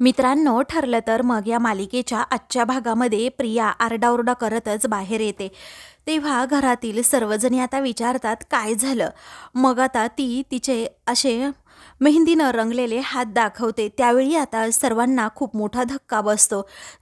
मित्रांनो, ठरलं तर मग या मालिकेच्या आजच्या भागामध्ये प्रिया आरडाओरडा करतच बाहेर येते। तेव्हा घरातील सर्वजणी आता विचारतात काय झालं। मग आता ती तिचे असे मेहंदीनं रंगलेले हात दाखवते। त्यावेळी आता सर्वांना खूप मोठा धक्का बसतो।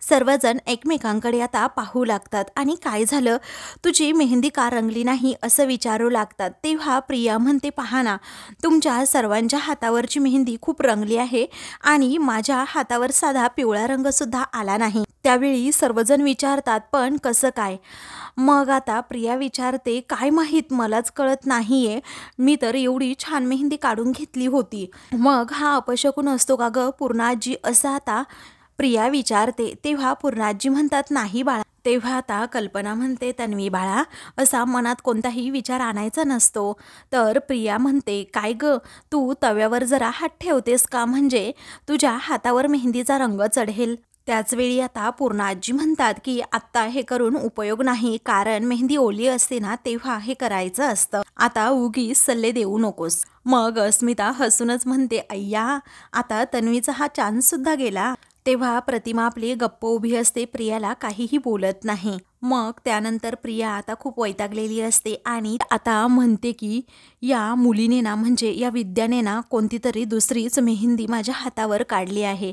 सर्वजण एकमेकांकडे आता पाहू लागतात आणि काय झालं, तुझी मेहंदी का रंगली नाही असं विचारू लागतात। तेव्हा प्रिया म्हणते, पहा ना, तुमच्या सर्वांच्या हातावरची मेहंदी खूप रंगली आहे आणि माझ्या हातावर साधा पिवळा रंग सुद्धा आला नाही। त्यावेळी सर्वजण विचारतात, पण कसं काय? मग आता प्रिया विचारते, काय माहीत, मलाच कळत नाहीये, मी तर एवढी छान मेहंदी काढून घेतली होती। मग हा अपशकुन असतो का ग पूर्णाजी, असं आता प्रिया विचारते। तेव्हा पूर्णाजी म्हणतात, नाही बाळा। तेव्हा आता कल्पना म्हणते, तन्वी बाळा, असा मनात कोणताही विचार आणायचा नसतो। तर प्रिया म्हणते, काय ग, तू तव्यावर जरा हात ठेवतेस का, म्हणजे तुझ्या हातावर मेहंदीचा रंग चढेल। त्याचवेळी आता पूर्णाजी म्हणतात की आत्ता हे करून उपयोग नाही, कारण मेहंदी ओली असते ना तेव्हा हे करायचं असतं, आता उगीच सल्ले देऊ नकोस। मग अस्मिता हसूनच म्हणते, अय्या, आता तन्वीचा हा चान्स सुद्धा गेला। तेव्हा प्रतिमा आपली गप्प उभी असते, प्रियाला काहीही बोलत नाही। मग त्यानंतर प्रिया आता खूप वैतागलेली असते आणि आता म्हणते की या मुलीने ना, म्हणजे या विद्याने ना, कोणती तरी दुसरीच मेहंदी माझ्या हातावर काढली आहे।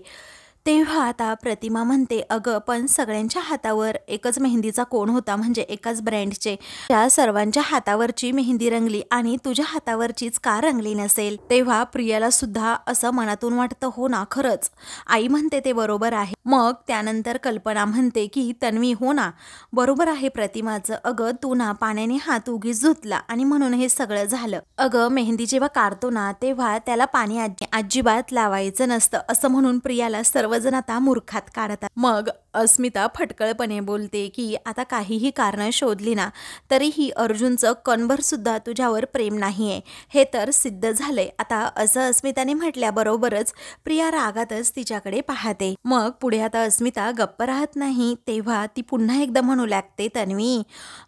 तेव्हा आता प्रतिमा म्हणते, अगं पण सगळ्यांच्या हातावर एकच मेहंदीचा कोण होता, म्हणजे एकाच ब्रँडचे, त्या सर्वांच्या हातावरची मेहंदी रंगली आणि तुझ्या हातावरचीच का रंगली नसेल। तेव्हा प्रियाला सुद्धा असं मनातून वाटतं, हो ना, खरंच आई म्हणते ते बरोबर आहे। मग त्यानंतर कल्पना म्हणते की तन्वी, हो ना, बरोबर आहे प्रतिमाचं, अगं तू ना पाण्याने हात उगीच धुतला आणि म्हणून हे सगळं झालं। अगं मेहंदी जेव्हा काढतो ना तेव्हा त्याला पाणी अजिबात लावायचं नसतं, असं म्हणून प्रियाला सर्वजण आता मूर्खात काढतात। मग अस्मिता फटकळपणे बोलते की आता काहीही कारण शोधली ना तरीही अर्जुनचं कणभर सुद्धा तुझ्यावर प्रेम नाहीये, हे तर सिद्ध झालंय आता, असं अस्मिताने म्हटल्याबरोबरच प्रिया रागातच तिच्याकडे पाहते। मग पुढे आता अस्मिता गप्प राहत नाही। तेव्हा ती पुन्हा एकदा म्हणू लागते, तन्वी,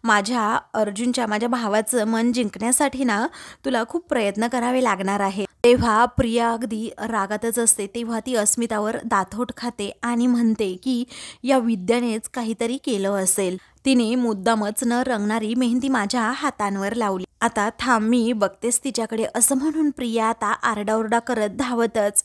माझ्या भावाचं मन जिंकण्यासाठी ना तुला खूप प्रयत्न करावे लागणार आहे। तेव्हा प्रिया अगदी रागातच असते। तेव्हा ती अस्मितावर दातोट खाते आणि म्हणते की या विद्यानेच काहीतरी केलं असेल, तिने मुद्दामच न रंगणारी मेहंदी माझ्या हातांवर लावली, आता थांब मी बघतेस तिच्याकडे, असं म्हणून प्रिया आता आरडाओरडा करत धावतच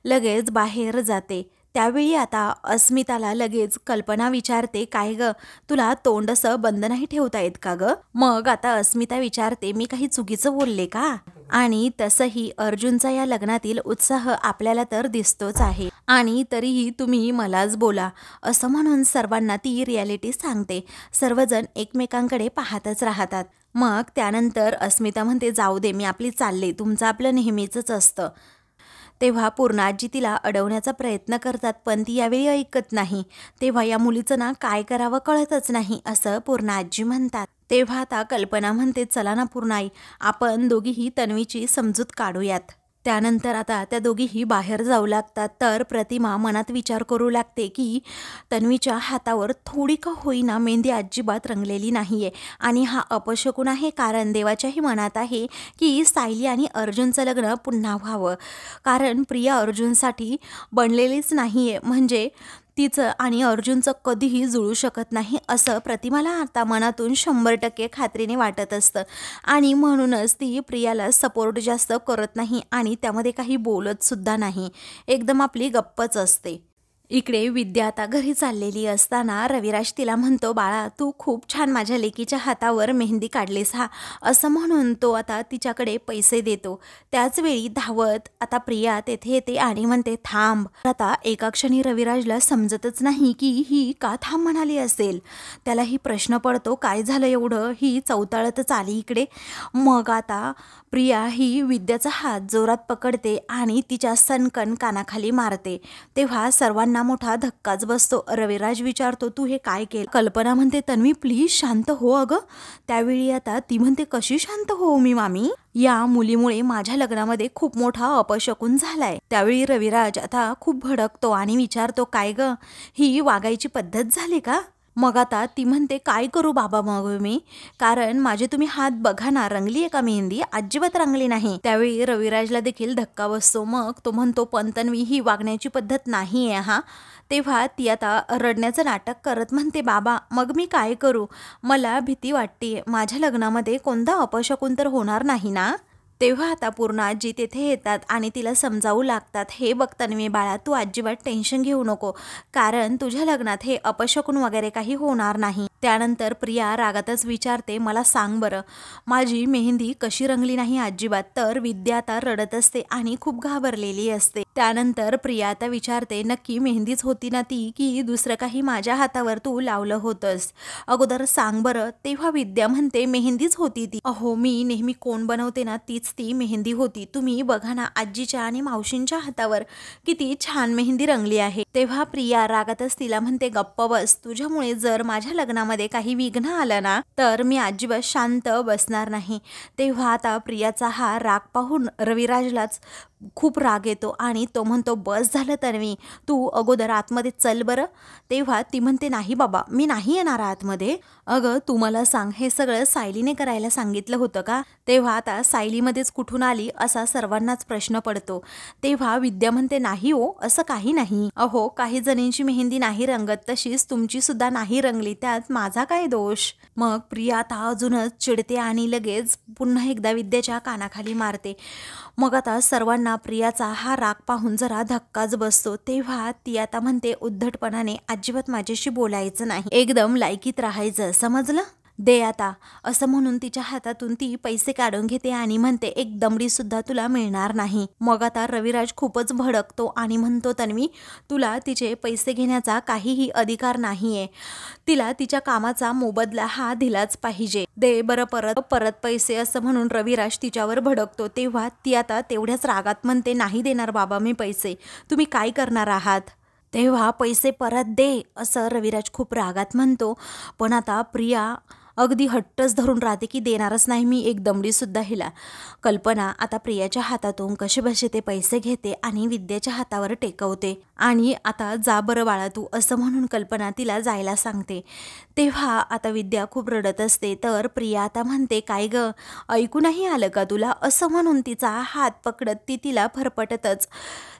लगेच बाहेर जाते। त्यावेळी आता अस्मिताला लगेच कल्पना विचारते, काय ग, तुला तोंड असं बंद नाही ठेवता येत का ग? मग आता अस्मिता विचारते, मी काही चुकीचं बोलले का? आणि तसंही अर्जुनचा या लग्नातील उत्साह आपल्याला तर दिसतोच आहे आणि तरीही तुम्ही मलाच बोला, असं म्हणून सर्वांना ती रियालिटी सांगते। सर्वजण एकमेकांकडे पाहतच राहतात। मग त्यानंतर अस्मिता म्हणते, जाऊ दे, मी आपली चालले, तुमचं आपलं नेहमीच असतं। तेव्हा पूर्णाजी तिला अडवण्याचा प्रयत्न करतात, पण ती यावेळी ऐकत नाही। तेव्हा या मुलीचं ना काय करावं कळतच नाही, असं पूर्णाजी म्हणतात। तेव्हा आता कल्पना म्हणते, चला ना पूर्णाई, आपण दोघीही तन्वीची समजूत काढूयात। त्यानंतर आता त्या दोघीही बाहेर जाऊ लागतात। तर प्रतिमा मनात विचार करू लागते की तन्वीच्या हातावर थोडी का होईना मेहंदी अजिबात रंगलेली नाहीये आणि हा अपशकुन आहे, कारण देवाच्याही मनात आहे की सायली आणि अर्जुनचं लग्न पुन्हा व्हावं, कारण प्रिया अर्जुनसाठी बनलेलीच नाहीये, म्हणजे तिचं आणि अर्जुनचं कधीही जुळू शकत नाही, असं प्रतिमाला आता मनातून 100% खात्रीने वाटत असतं आणि म्हणूनच ती प्रियाला सपोर्ट जास्त करत नाही आणि त्यामध्ये काही बोलत सुद्धा नाही, एकदम आपली गप्पच असते। इकडे विद्या आता घरी चाललेली असताना रविराज तिला म्हणतो, बाळा, तू खूप छान माझ्या लेकीच्या हातावर मेहंदी काढलीस हा, असं म्हणून तो आता तिच्याकडे पैसे देतो। त्याचवेळी धावत आता प्रिया तेथे येते आणि म्हणते, थांब। आता एका क्षणी रविराजला समजतच नाही की ही का थांब म्हणाली असेल, त्यालाही प्रश्न पडतो, काय झालं एवढं, ही चौताळतच आली इकडे। मग आता प्रिया ही विद्याचा हात जोरात पकडते आणि तिच्या सणकण कानाखाली मारते। तेव्हा सर्वांना मोठा धक्काच बसतो। रविराज विचारतो, तू हे काय केलं? कल्पना म्हणते, तन्वी प्लीज शांत हो अगं। त्यावेळी आता ती म्हणते, कशी शांत हो मी मामी, या मुलीमुळे माझ्या लग्नामध्ये खूप मोठा अपशकुन झालाय। त्यावेळी रविराज आता खूप भडकतो आणि विचारतो, काय ग, ही वागायची पद्धत झाली का? मग आता ती म्हणते, काय करू बाबा मग मी, कारण माझे तुम्ही हात बघा ना, रंगली आहे का मेहंदी? अजिबात रंगली नाही. त्यावेळी रविराजला देखील धक्का बसतो. मग तो म्हणतो, पण तन्वी ही वागण्याची पद्धत नाही आहे हा. तेव्हा ती आता रडण्याचं नाटक करत म्हणते, बाबा मग मी काय करू, मला भीती वाटते, माझ्या लग्नामध्ये कोणता अपशकुन तर होणार नाही ना. तेव्हा आता पूर्णाजी तेथे येतात आणि तिला समजावू लागतात, हे बघ तन्वी बाळा, तू अजिबात टेन्शन घेऊ नको, कारण तुझ्या लग्नात हे अपशकुन वगैरे काही होणार नाही. त्यानंतर प्रिया रागातच विचारते, मला सांग बरं, माझी मेहंदी कशी रंगली नाही अजिबात. तर विद्या आता रडत असते आणि खूप घाबरलेली असते. त्यानंतर प्रिया आता विचारते, नक्की मेहंदीच होती ना ती, की दुसरं काही माझ्या हातावर तू लावलं होतंस, अगोदर सांग बरं. तेव्हा विद्या म्हणते, मेहंदीच होती ती. अहो मी नेहमी कोण बनवते ना, तीच ती मेहंदी होती. तुम्ही बघा ना, आजीच्या आणि मावशींच्या हातावर किती छान मेहंदी रंगली आहे. तेव्हा प्रिया रागातच तिला म्हणते, गप्प बस, तुझ्यामुळे जर माझ्या लग्नामध्ये काही विघ्न आलं ना, तर मी अजिबात शांत बसणार नाही. तेव्हा आता प्रियाचा हा राग पाहून रविराजलाच खूप राग येतो आणि तो म्हणतो, बस झालं तन्वी, तू अगोदर आतमध्ये चल बरं. तेव्हा ती म्हणते, नाही बाबा, मी नाही येणार आतमध्ये. अगं तू मला सांग, हे सगळं सायलीने करायला सांगितलं होतं का? तेव्हा आता सायलीमध्येच कुठून आली असा सर्वांनाच प्रश्न पडतो. तेव्हा विद्या म्हणते, नाही हो, असं काही नाही. अहो काही जणींची मेहंदी नाही रंगत, तशीच तुमची सुद्धा नाही रंगली, त्यात माझा काय दोष. मग प्रिया आता अजूनच चिडते आणि लगेच पुन्हा एकदा विद्याच्या कानाखाली मारते. मग आता सर्वांना प्रियाचा हा राग पाहून जरा धक्काच बसतो. तेव्हा ती आता म्हणते, उद्धटपणाने अजिबात माझ्याशी बोलायचं नाही, एकदम लायकीत राहायचं, समजलं? दे आता, असं म्हणून तिच्या हातातून ती पैसे काढून घेते आणि म्हणते, एक दमडी सुद्धा तुला मिळणार नाही. मग आता रविराज खूपच भडकतो आणि म्हणतो, तन्वी, तुला तिचे पैसे घेण्याचा काहीही अधिकार नाहीये, तिला तिच्या कामाचा मोबदला हा दिलाच पाहिजे, दे बरं परत परत पैसे, असं म्हणून रविराज तिच्यावर भडकतो. तेव्हा ती आता तेवढ्याच रागात म्हणते, नाही देणार बाबा मी पैसे, तुम्ही काय करणार आहात? तेव्हा पैसे परत दे, असं रविराज खूप रागात म्हणतो. पण आता प्रिया अगदी हट्टच धरून राहते की देणारच नाही मी एक दमडीसुद्धा हिला. कल्पना आता प्रियाच्या हातातून कसेबसे ते पैसे घेते आणि विद्याच्या हातावर टेकवते आणि आता जा बरं बाळा तू, असं म्हणून कल्पना तिला जायला सांगते. तेव्हा आता विद्या खूप रडत असते. तर प्रिया आता म्हणते, काय ग, ऐकू नाही आलं का तुला, असं म्हणून तिचा हात पकडत ती तिला फरफटतच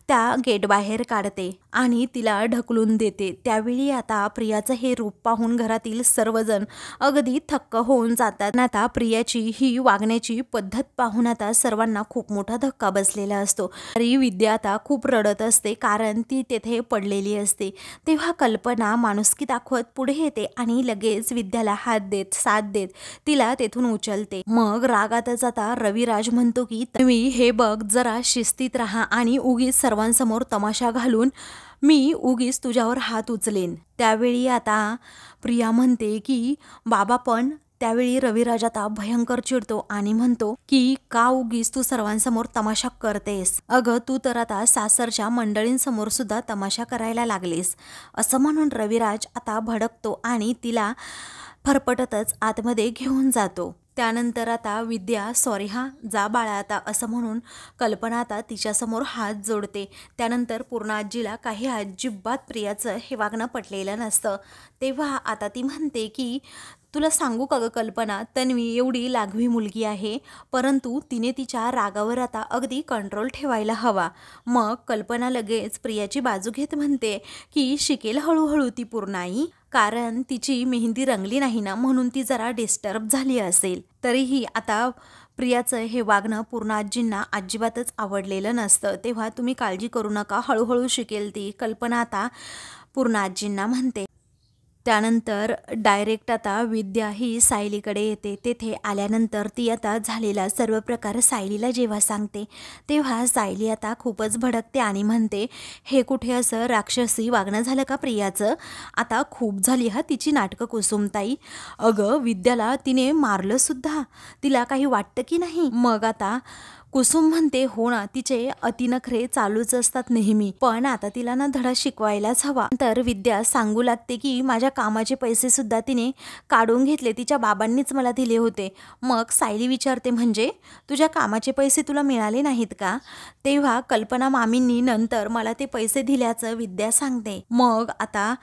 त्या गेट बाहेर काढते आणि तिला ढकलून देते. त्यावेळी आता प्रियाचं हे रूप पाहून घरातील सर्वजण अगदी थक्क होऊन जातात. आता प्रियाची ही वागण्याची पद्धत पाहून आता सर्वांना खूप मोठा धक्का बसलेला असतो. तरी विद्या आता खूप रडत असते कारण ती तेथे पडलेली असते. तेव्हा कल्पना माणुसकी दाखवत पुढे येते आणि लगेच विद्याला हात देत साथ देत तिला तेथून उचलते. मग रागातच आता रविराज म्हणतो की, तुम्ही हे बघ, जरा शिस्तीत राहा आणि उगीच सर्वांसमोर तमाशा घालून मी उगीच तुझ्यावर हात उचलेन. त्यावेळी आता प्रिया म्हणते की, बाबा, पण त्यावेळी रविराज आता भयंकर चिडतो आणि म्हणतो की, का उगीच तू सर्वांसमोर तमाशा करतेस, अगं तू तर आता सासरच्या मंडळींसमोर सुद्धा तमाशा करायला लागलीस, असं म्हणून रविराज आता भडकतो आणि तिला फरफटतच आतमध्ये घेऊन जातो. त्यानंतर आता विद्या, सॉरी हा, जा बाळा आता, असं म्हणून कल्पना आता तिच्यासमोर हात जोडते. त्यानंतर पूर्ण आजीला काही अजिबात प्रियाचं हे वागणं पटलेलं नसतं. तेव्हा आता ती म्हणते की, तुला सांगू का ग कल्पना, तन्वी एवढी लागवी मुलगी आहे, परंतु तिने तिच्या रागावर आता अगदी कंट्रोल ठेवायला हवा. मग कल्पना लगेच प्रियाची बाजू घेत म्हणते की, शिकेल हळूहळू ती पूर्णाई, कारण तिची मेहंदी रंगली नाही ना, म्हणून ती जरा डिस्टर्ब झाली असेल. तरीही आता प्रियाचं हे वागणं पूर्ण आजींना अजिबातच आवडलेलं नसतं. तेव्हा तुम्ही काळजी करू नका, हळूहळू शिकेल ती, कल्पना आता पूर्ण आजींना म्हणते. त्यानंतर डायरेक्ट आता विद्या ही सायलीकडे येते. तेथे आल्यानंतर ती आता झालेला सर्व प्रकार सायलीला जेव्हा सांगते, तेव्हा सायली आता खूपच भडकते आणि म्हणते, हे कुठे असं राक्षसी वागणं झालं का प्रियाचं, आता खूप झाली हा तिची नाटकं कुसुमताई, अगं विद्याला तिने मारलं सुद्धा, तिला काही वाटतं की नाही. मग आता कुसुम म्हणते हो ना, तिचे अतिनखरे चालूच असतात नेहमी, पण आता तिला ना धडा शिकवायलाच हवा. तर विद्या सांगू लागते की माझ्या कामाचे पैसे सुद्धा तिने काढून घेतले, तिच्या बाबांनीच मला दिले होते. मग सायली विचारते म्हणजे तुझ्या कामाचे पैसे तुला मिळाले नाहीत का? तेव्हा कल्पना मामींनी नंतर मला ते पैसे दिल्याचं विद्या सांगते. मग आता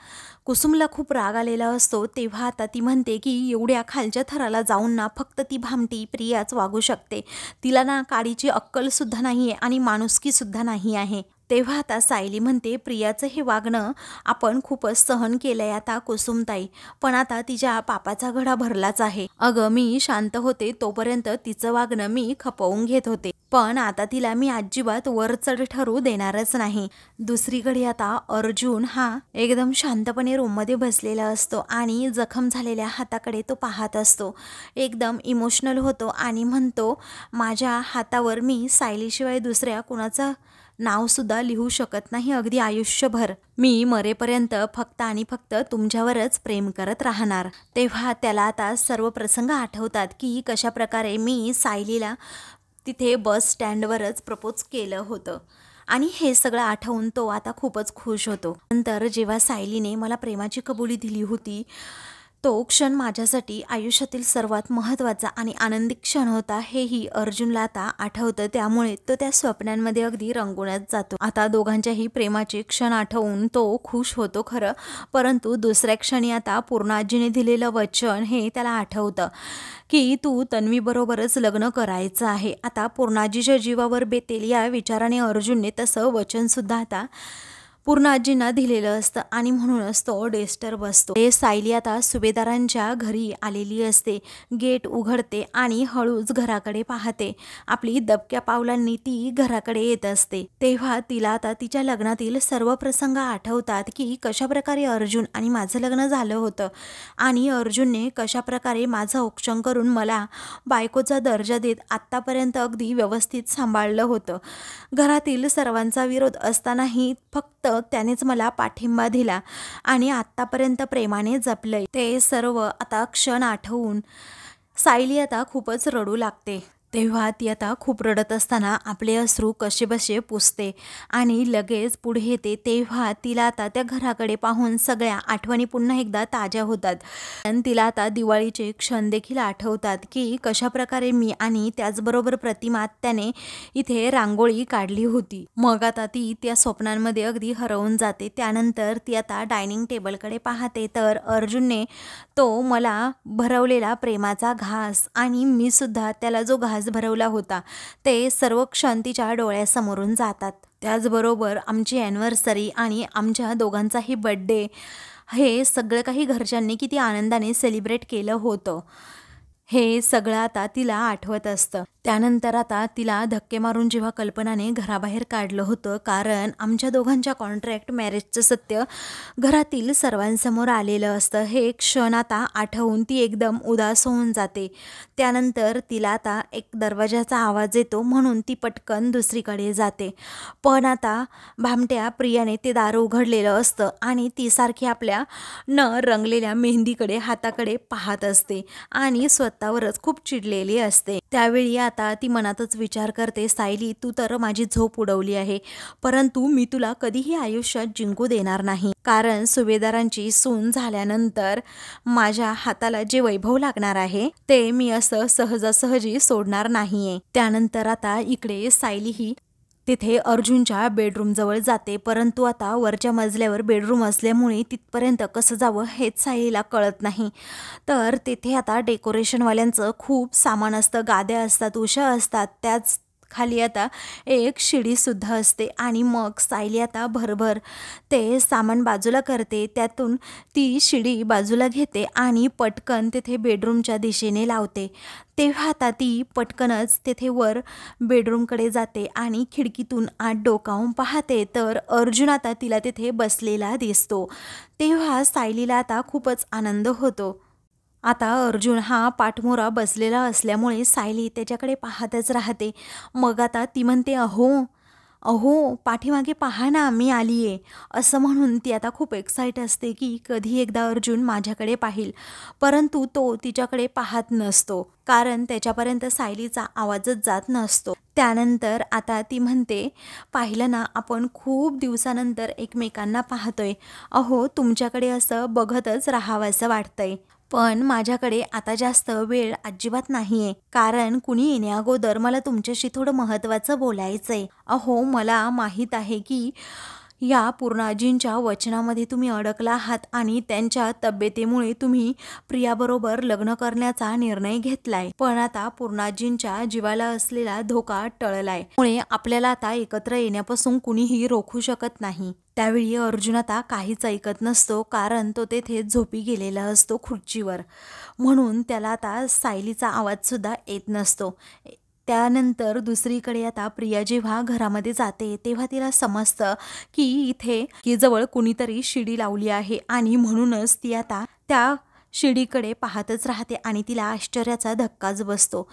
कुसुमला खूप राग आलेला असतो. तेव्हा आता ती म्हणते की एवढ्या खालच्या थराला जाऊन ना फक्त ती भामटी प्रियाच वागू शकते, तिला ना काडीची अक्कल सुद्धा नाहीये आणि माणुसकी सुद्धा नाही आहे. तेव्हा आता सायली म्हणते प्रियाचं हे वागणं आपण खूपच सहन केलंय आता कुसुमताई, पण आता तिच्या पापाचा घडा भरलाच आहे. अगं मी शांत होते तोपर्यंत तिचं वागणं मी खपवून घेत होते, पण आता तिला मी अजिबात वरचढ ठरू देणारच नाही. दुसरीकडे आता अर्जुन हा एकदम शांतपणे रूममध्ये बसलेला असतो आणि जखम झालेल्या हाताकडे तो पाहत असतो. एकदम इमोशनल होतो आणि म्हणतो माझ्या हातावर मी सायलीशिवाय दुसऱ्या कुणाचं नावसुद्धा लिहू शकत नाही अगदी आयुष्यभर. मी मरेपर्यंत फक्त आणि फक्त तुमच्यावरच प्रेम करत राहणार. तेव्हा त्याला आता सर्व प्रसंग आठवतात की कशा प्रकारे मी सायलीला तिथे बस स्टँडवरच प्रपोज केलं होतं आणि हे सगळं आठवून तो आता खूपच खुश होतो. नंतर जेव्हा सायलीने मला प्रेमाची कबुली दिली होती तो क्षण माझ्यासाठी आयुष्यातील सर्वात महत्त्वाचा आणि आनंदी क्षण होता, हेही अर्जुनला आता आठवतं. त्यामुळे तो त्या स्वप्नांमध्ये अगदी रंगूनच जातो. आता दोघांच्याही प्रेमाचे क्षण आठवून तो खुश होतो खरं, परंतु दुसऱ्या क्षणी आता पूर्णाजीने दिलेलं वचन हे त्याला आठवतं की तू तन्वीबरोबरच लग्न करायचं आहे. आता पूर्णाजीच्या जीवावर बेतेल या विचाराने अर्जुनने तसं वचनसुद्धा आता पूर्णाजींना दिलेलं असतं आणि म्हणूनच तो डेस्टर बसतो. हे सायली आता सुभेदारांच्या घरी आलेली असते. गेट उघडते आणि हळूच घराकडे पाहते. आपली दबक्या पावलांनी ती घराकडे येत असते. तेव्हा तिला आता तिच्या लग्नातील सर्व प्रसंग आठवतात की कशाप्रकारे अर्जुन आणि माझं लग्न झालं होतं आणि अर्जुनने कशाप्रकारे माझं औक्षण करून मला बायकोचा दर्जा देत आत्तापर्यंत अगदी व्यवस्थित सांभाळलं होतं. घरातील सर्वांचा विरोध असतानाही फक्त त्यानेच मला पाठिंबा दिला आणि आत्तापर्यंत प्रेमाने जपलंय. ते सर्व आता क्षण आठवून सायली आता खूपच रडू लागते. तेव्हा ती आता खूप रडत असताना आपले अश्रू कसेबसे पुसते आणि लगेच पुढे येते. तेव्हा तिला आता त्या घराकडे पाहून सगळ्या आठवणी पुन्हा एकदा ताज्या होतात. आणि तिला आता दिवाळीचे क्षण देखील आठवतात की कशाप्रकारे मी आणि त्याचबरोबर प्रतिमा त्याने इथे रांगोळी काढली होती. मग आता ती त्या स्वप्नांमध्ये अगदी हरवून जाते. त्यानंतर ती आता डायनिंग टेबलकडे पाहते तर अर्जुनने तो मला भरवलेला प्रेमाचा घास आणि मी सुद्धा त्याला जो घास भरवला होता ते सर्व क्षण तिच्या डोळ्यासमोरून जातात. त्याचबरोबर आमची ॲनिव्हर्सरी आणि आमच्या दोघांचाही बर्थडे हे सगळं काही घरच्यांनी किती आनंदाने सेलिब्रेट केलं होतं हे सगळं आता तिला आठवत असतं. त्यानंतर आता तिला धक्के मारून जेव्हा कल्पनाने घराबाहेर काढलं होतं कारण आमच्या दोघांच्या कॉन्ट्रॅक्ट मॅरेजचं सत्य घरातील सर्वांसमोर आलेलं असतं, हे क्षण आता आठवून ती एकदम उदास होऊन जाते. त्यानंतर तिला आता एक दरवाजाचा आवाज येतो म्हणून ती पटकन दुसरीकडे जाते, पण आता भामट्या प्रियाने ते दार उघडलेलं असतं आणि ती सारखी आपल्या न रंगलेल्या मेहंदीकडे हाताकडे पाहत असते आणि स्वतःवरच खूप चिडलेली असते. त्यावेळी आता ती मनातच विचार करते सायली तू तर माझी झोप उडवली आहे, परंतु मी तुला कधीही आयुष्यात जिंकू देणार नाही, कारण सुभेदारांची सून झाल्यानंतर माझ्या हाताला जे वैभव लागणार आहे ते मी असं सहजासहजी सोडणार नाहीये. त्यानंतर आता इकडे सायली ही तिथे अर्जुनच्या बेडरूमजवळ जाते, परंतु आता वरच्या मजल्यावर बेडरूम असल्यामुळे तिथपर्यंत कसं जावं हेच सायलीला कळत नाही. तर तिथे आता डेकोरेशनवाल्यांचं खूप सामान असतं, गाद्या असतात, उशा असतात, त्याच खाली आता एक शिडीसुद्धा असते आणि मग सायली आता भरभर ते सामान बाजूला करते. त्यातून ती शिडी बाजूला घेते आणि पटकन तिथे बेडरूमच्या दिशेने लावते. तेव्हा आता ती पटकनच तिथे वर बेडरूमकडे जाते आणि खिडकीतून आत डोकावून पाहते तर अर्जुन आता तिला तिथे बसलेला दिसतो. तेव्हा सायलीला आता खूपच आनंद होतो. आता अर्जुन हा पाठमोरा बसलेला असल्यामुळे सायली त्याच्याकडे पाहतच राहते. मग आता ती म्हणते अहो अहो, पाठीमागे पहा ना, मी आलीये. असं म्हणून ती आता खूप एक्साईट असते की कधी एकदा अर्जुन माझ्याकडे पाहील. परंतु तो तिच्याकडे पाहत नसतो, कारण त्याच्यापर्यंत सायलीचा आवाजच जात नसतो. त्यानंतर आता ती म्हणते, पाहिलं ना, आपण खूप दिवसानंतर एकमेकांना पाहतोय. अहो, तुमच्याकडे असं बघतच राहावंसं वाटतंय. पण माझ्याकडे आता जास्त वेळ अजिबात नाहीये, कारण कुणी येण्याअगोदर मला तुमच्याशी थोडं महत्त्वाचं बोलायचंय. अहो, मला माहीत आहे की या पूर्णाजींच्या वचनामध्ये तुम्ही अडकला आहात आणि त्यांच्या तब्येतीमुळे तुम्ही प्रियाबरोबर लग्न करण्याचा निर्णय घेतलाय. पण आता पूर्णाजींच्या जीवाला असलेला धोका टळलाय, मुळे आपल्याला आता एकत्र येण्यापासून कुणीही रोखू शकत नाही. त्यावेळी अर्जुन आता काहीच ऐकत नसतो, कारण तो तेथे झोपी गेलेला असतो खुर्चीवर. म्हणून त्याला आता सायलीचा आवाज सुद्धा येत नसतो. त्यानंतर दुसरीकडे आता प्रिया जेव्हा घरामध्ये जाते तेव्हा तिला समजतं की इथे की जवळ कुणीतरी शिडी लावली आहे आणि म्हणूनच ती आता त्या शिडीकडे पाहतच राहते आणि तिला आश्चर्याचा धक्काच बसतो.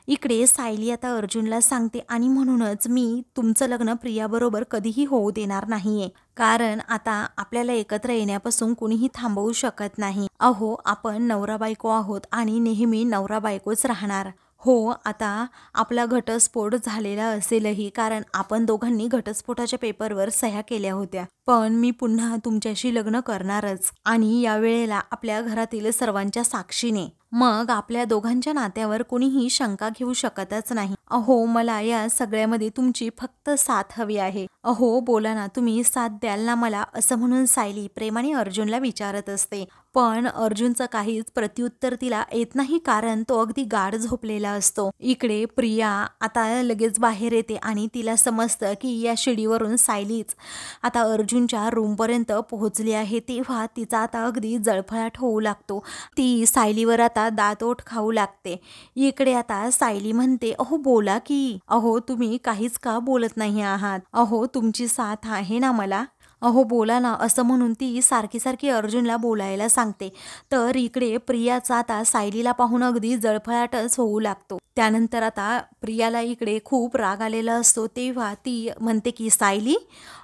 इकडे सायली आता अर्जुनला सांगते, आणि म्हणूनच मी तुमचं लग्न प्रियाबरोबर कधीही होऊ देणार नाहीये, कारण आता आपल्याला एकत्र येण्यापासून कुणीही थांबवू शकत नाही. अहो, आपण नवरा बायको आहोत आणि नेहमी नवरा बायकोच राहणार. हो, आता आपला घटस्फोट झालेला असेलही, कारण आपण दोघांनी घटस्फोटाच्या पेपरवर सह्या केल्या होत्या. पण मी पुन्हा तुमच्याशी लग्न करणारच, आणि या वेळेला आपल्या घरातील सर्वांच्या साक्षीने. मग आपल्या दोघांच्या नात्यावर कुणीही शंका घेऊ शकतच नाही. अहो, मला या सगळ्यामध्ये तुमची फक्त साथ हवी आहे. अहो, बोला ना, तुम्ही साथ द्याल ना मला, असं म्हणून सायली प्रेमाने अर्जुनला विचारत असते. पण अर्जुनचं काहीच प्रत्युत्तर तिला येत नाही, कारण तो अगदी गाढ झोपलेला असतो. इकडे प्रिया आता लगेच बाहेर येते आणि तिला समजतं की या शिडीवरून सायलीच आता अर्जुनच्या रूमपर्यंत पोहोचली आहे. तेव्हा तिचा आता अगदी जळफळाट होऊ लागतो. ती सायलीवर आता दातोट खाऊ लागते. इकडे आता सायली म्हणते, अहो बोला की. अहो, तुम्ही काहीच का बोलत नाही आहात? अहो, तुमची साथ आहे ना मला. अहो बोला ना, असं म्हणून ती सारखी सारखी अर्जुनला बोलायला सांगते. तर इकडे प्रियाचा आता सायलीला पाहून अगदी जळफळाटच होऊ लागतो. त्यानंतर आता प्रियाला इकडे खूप राग आलेला असतो. तेव्हा ती म्हणते की सायली,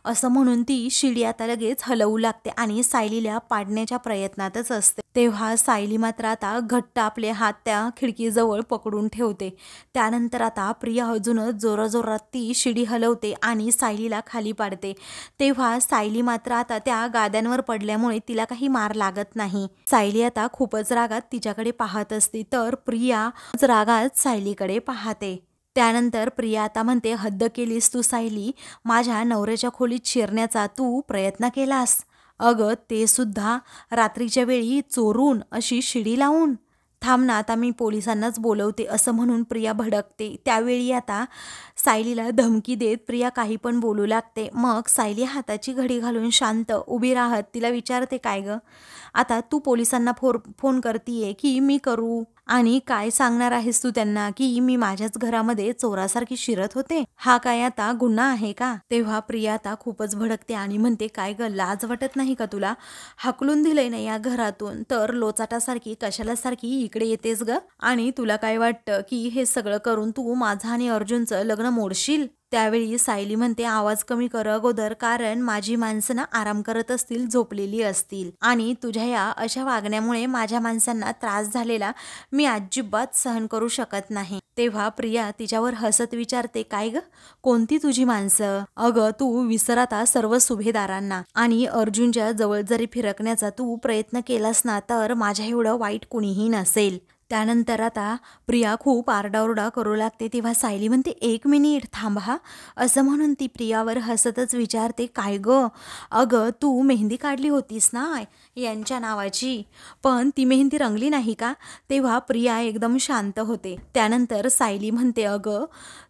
असं म्हणून ती शिडी आता लगेच हलवू लागते आणि सायलीला पाडण्याच्या प्रयत्नातच असते. तेव्हा सायली मात्र आता घट्ट आपले हात त्या खिडकीजवळ पकडून ठेवते. त्यानंतर आता प्रिया अजूनच जोराजोरात ती शिडी हलवते आणि सायलीला खाली पाडते. तेव्हा सायली मात्र आता त्या गाद्यांवर पडल्यामुळे तिला काही मार लागत नाही. सायली आता खूपच रागात तिच्याकडे पाहत असते, तर प्रिया रागात सायलीकडे पाहते. त्यानंतर प्रिया आता म्हणते, हद्द केलीस तू सायली. माझ्या नवऱ्याच्या खोलीत शिरण्याचा तू प्रयत्न केलास. अगं, ते सुद्धा रात्रीच्या वेळी चोरून, अशी शिडी लावून. थांब ना, आता मी पोलिसांनाच बोलवते, असं म्हणून प्रिया भडकते. त्यावेळी आता सायलीला धमकी देत प्रिया काही पण बोलू लागते. मग सायली हाताची घडी घालून शांत उभी राहत तिला विचारते, काय गं, आता तू पोलिसांना फोन करतीये की मी करू? आणि काय सांगणार आहेस तू त्यांना, की मी माझ्याच घरामध्ये चोरासारखी शिरत होते? हा काय आता गुन्हा आहे का? तेव्हा प्रिया आता खूपच भडकते आणि म्हणते, काय ग, लाज वाटत नाही का तुला? हाकलून दिलंय ना या घरातून, तर लोचाटासारखी कशाला सारखी इकडे येतेस ग? आणि तुला काय वाटतं की हे सगळं करून तू माझं आणि अर्जुनचं लग्न मोडशील? त्यावेळी सायली म्हणते, आवाज कमी कर अगोदर, कारण माझी माणसं ना आराम करत असतील, झोपलेली असतील, आणि तुझ्या या अशा वागण्यामुळे माझ्या माणसांना त्रास झालेला मी अजिबात सहन करू शकत नाही. तेव्हा प्रिया तिच्यावर हसत विचारते, काय ग, कोणती तुझी माणसं? अगं, तू विसर आता सर्व सुभेदारांना, आणि अर्जुनच्या जवळ जरी फिरकण्याचा तू प्रयत्न केलास ना, तर माझ्या एवढं वाईट कुणीही नसेल. त्यानंतर आता प्रिया खूप आरडाओरडा करू लागते. तेव्हा सायली म्हणते, एक मिनिट थांबा, असं म्हणून ती प्रियावर हसतच विचारते, काय ग, अगं, तू मेहंदी काढली होतीस ना यांच्या नावाची, पण ती मेहंदी रंगली नाही का? तेव्हा प्रिया एकदम शांत होते. त्यानंतर सायली म्हणते, अगं,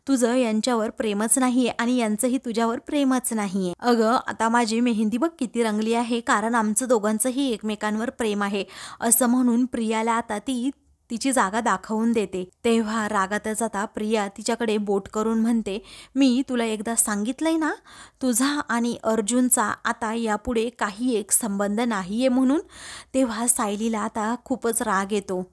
तुझं यांच्यावर प्रेमच नाहीये आणि यांचंही तुझ्यावर प्रेमच नाहीये. अगं, आता माझी मेहंदी बघ किती रंगली आहे, कारण आमचं दोघांचंही एकमेकांवर प्रेम आहे, असं म्हणून प्रियाला आता ती तिची जागा दाखवून देते. तेव्हा रागातच आता प्रिया तिच्याकडे बोट करून म्हणते, मी तुला एकदा सांगितलंय ना, तुझा आणि अर्जुनचा आता यापुढे काही एक संबंध नाहीये म्हणून. तेव्हा सायलीला आता खूपच राग येतो.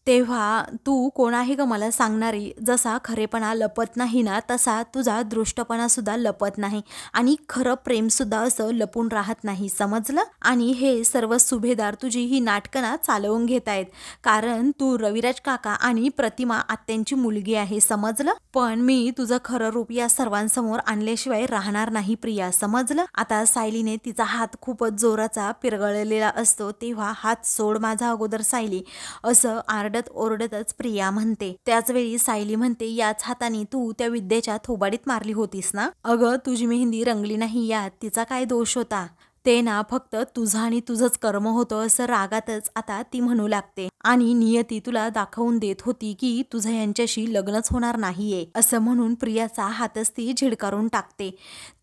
तेव्हा तू कोण आहे ग मला सांगणारी? जसा खरेपणा लपत नाही ना, तसा तुझा दृष्टपणा सुद्धा लपत नाही आणि खरं प्रेम सुद्धा असं लपून राहत नाही, समजलं? आणि हे सर्व सुभेदार तुझी ही नाटकं ना चालवून घेत आहेत, कारण तू रविराज काका आणि प्रतिमा आत्यांची मुलगी आहे, समजलं? पण मी तुझं खरं रूप या सर्वांसमोर आणल्याशिवाय राहणार नाही प्रिया, समजलं? आता सायलीने तिचा हात खूपच जोराचा पिरगळलेला असतो, तेव्हा हात सोड माझा अगोदर सायली, असं आरडत ओरडतच प्रिया म्हणते. त्याच वेळी सायली म्हणते, याच हाताने तू त्या विद्येच्या थोबाडीत मारली होतीस ना? अगं तुझी मेहंदी रंगली नाही यात तिचा काय दोष होता? ते ना फक्त तुझं आणि तुझंच कर्म होतं, असं रागातच आता ती म्हणू लागते. आणि नियती तुला दाखवून देत होती की तुझं यांच्याशी लग्नच होणार नाहीये, असं म्हणून प्रियाचा हातच ती झिडकारून टाकते.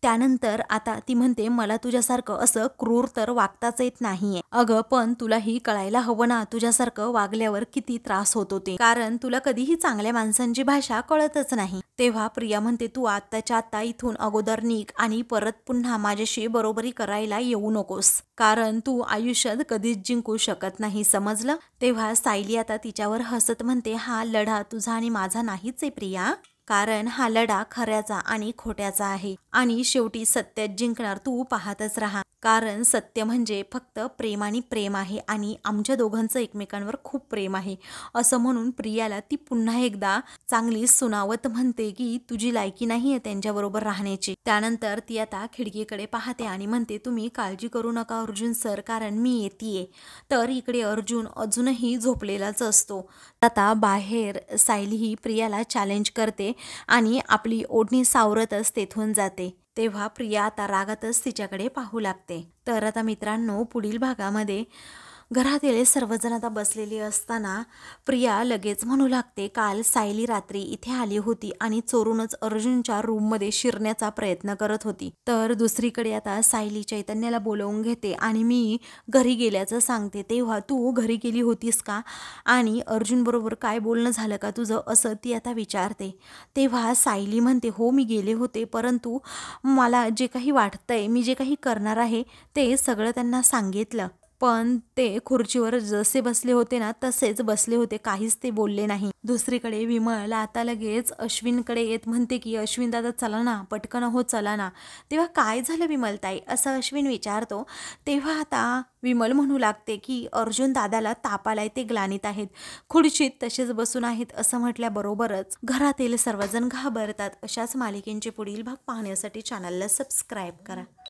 त्यानंतर आता ती म्हणते, मला तुझ्यासारखं असं क्रूर तर वागताच येत नाहीये. अगं पण तुलाही कळायला हवं ना तुझ्यासारखं वागल्यावर किती त्रास होतो ते, कारण तुला कधीही चांगल्या माणसांची भाषा कळतच नाही. तेव्हा प्रिया म्हणते, तू आत्ताच्या आत्ता इथून अगोदर निघ आणि परत पुन्हा माझ्याशी बरोबरी करायला येऊ नकोस, कारण तू आयुष्यात कधीच जिंकू शकत नाही, समजलं? तेव्हा सायली आता तिच्यावर हसत म्हणते, हा लढा तुझा आणि माझा नाहीच आहे प्रिया, कारण हा लढा खऱ्याचा आणि खोट्याचा आहे आणि शेवटी सत्यात जिंकणार तू पाहतच राहा, कारण सत्य म्हणजे फक्त प्रेम आणि प्रेम आहे आणि आमच्या दोघांचं एकमेकांवर खूप प्रेम आहे, असं म्हणून प्रियाला ती पुन्हा एकदा चांगली सुनावत म्हणते की तुझी लायकी नाहीये त्यांच्याबरोबर राहण्याची. त्यानंतर ती आता खिडकीकडे पाहते आणि म्हणते, तुम्ही काळजी करू नका अर्जुन सर, कारण मी येतेय. तर इकडे अर्जुन अजूनही झोपलेलाच असतो. आता बाहेर सायली ही प्रियाला चॅलेंज करते आणि आपली ओढणी सावरतच तेथून जाते. तेव्हा प्रिया आता रागातच तिच्याकडे पाहू लागते. तर आता मित्रांनो, पुढील भागामध्ये घरातील सर्वजण आता बसलेली असताना प्रिया लगेच म्हणू लागते, काल सायली रात्री इथे आली होती आणि चोरूनच अर्जुनच्या रूममध्ये शिरण्याचा प्रयत्न करत होती. तर दुसरीकडे आता सायली चैतन्याला बोलवून घेते आणि मी घरी गेल्याचं सांगते. तेव्हा तू घरी गेली होतीस का आणि अर्जुन बरोबर काय बोलणं झालं का तुझं, असं ती आता विचारते. तेव्हा सायली म्हणते, हो मी गेले होते, परंतु मला जे काही वाटतंय, मी जे काही करणार आहे ते सगळं त्यांना सांगितलं, पण ते खुर्चीवर जसे बसले होते ना तसेच बसले होते, काहीच ते बोलले नाही. दुसरीकडे विमल आता लगेच अश्विनकडे येत म्हणते की अश्विन दादा चला ना, पटकन हो चला ना. तेव्हा काय झालं विमलताई, असं अश्विन विचारतो. तेव्हा आता विमल म्हणू लागते की अर्जुन दादाला ताप आलाय, ते ग्लानीत आहेत, खुर्चीत तसेच बसून आहेत, असं म्हटल्याबरोबरच घरातील सर्वजण घाबरतात. अशाच मालिकेंचे पुढील भाग पाहण्यासाठी चॅनलला सबस्क्राईब करा.